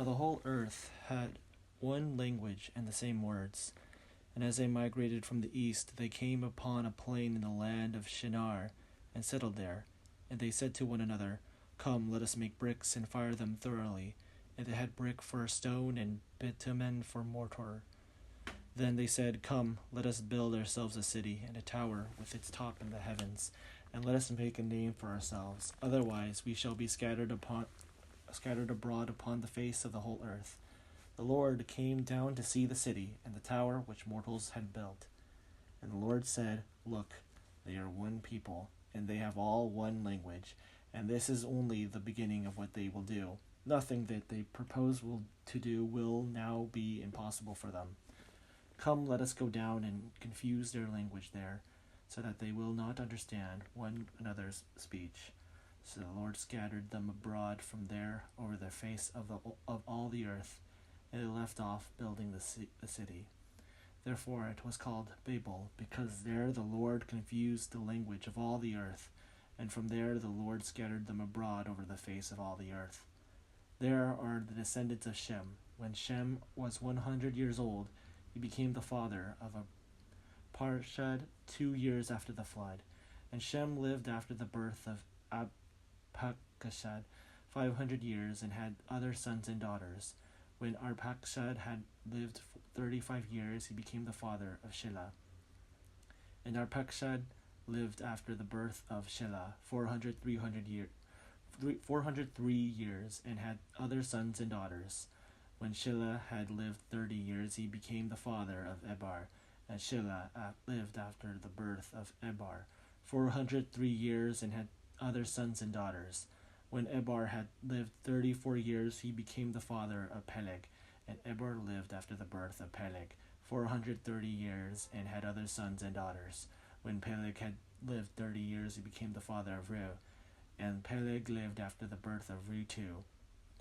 Now the whole earth had one language and the same words. And as they migrated from the east, they came upon a plain in the land of Shinar, and settled there. And they said to one another, Come, let us make bricks, and fire them thoroughly. And they had brick for a stone, and bitumen for mortar. Then they said, Come, let us build ourselves a city, and a tower with its top in the heavens, and let us make a name for ourselves. Otherwise we shall be scattered abroad upon the face of the whole earth. The Lord came down to see the city, and the tower which mortals had built. And the Lord said, Look, they are one people, and they have all one language, and this is only the beginning of what they will do. Nothing that they propose to do will now be impossible for them. Come, let us go down and confuse their language there, so that they will not understand one another's speech. So the Lord scattered them abroad from there over the face of all the earth, and they left off building the city. Therefore it was called Babel, because there the Lord confused the language of all the earth, and from there the Lord scattered them abroad over the face of all the earth. There are the descendants of Shem. When Shem was 100 years old, he became the father of a Parshad 2 years after the flood. And Shem lived after the birth of Arpachshad 500 years, and had other sons and daughters. When Arpachshad had lived 35 years, he became the father of Shelah. And Arpachshad lived after the birth of Shelah 403 years, and had other sons and daughters. When Shelah had lived 30 years, he became the father of Eber. And Shelah lived after the birth of Eber 403 years, and had other sons and daughters. When Eber had lived 34 years, he became the father of Peleg. And Eber lived after the birth of Peleg 430 years, and had other sons and daughters. When Peleg had lived 30 years, he became the father of Reu. And Peleg lived after the birth of Reu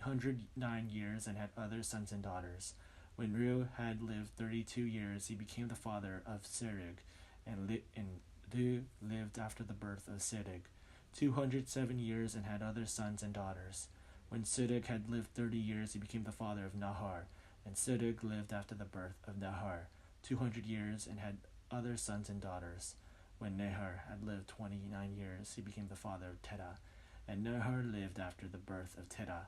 109 years, and had other sons and daughters. When Reu had lived 32 years, he became the father of Serug. And Reu lived after the birth of Serug 207 years, and had other sons and daughters. When Serug had lived 30 years, he became the father of Nahor. And Serug lived after the birth of Nahor 200 years, and had other sons and daughters. When Nahor had lived 29 years, he became the father of Terah. And Nahor lived after the birth of Terah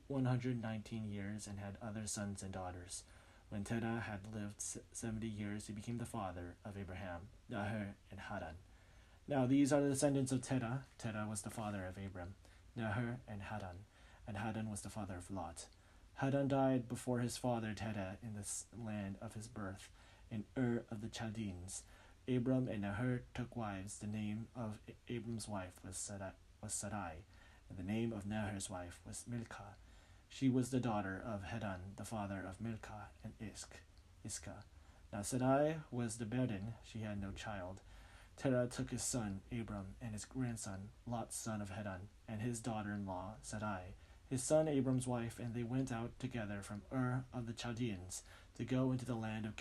119 years, and had other sons and daughters. When Terah had lived 70 years, he became the father of Abraham, Nahor, and Haran. Now these are the descendants of Terah. Terah was the father of Abram, Nahor, and Haran was the father of Lot. Haran died before his father Terah in the land of his birth, in Ur of the Chaldeans. Abram and Nahor took wives. The name of Abram's wife was Sarai, and the name of Nahor's wife was Milcah. She was the daughter of Haran, the father of Milcah and Iscah. Now Sarai was the barren; she had no child. Terah took his son Abram and his grandson Lot, son of Haran, and his daughter-in-law Sarai, his son Abram's wife, and they went out together from Ur of the Chaldeans to go into the land of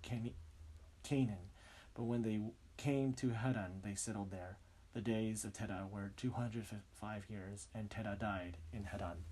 Canaan. But when they came to Haran, they settled there. The days of Terah were 205 years, and Terah died in Haran.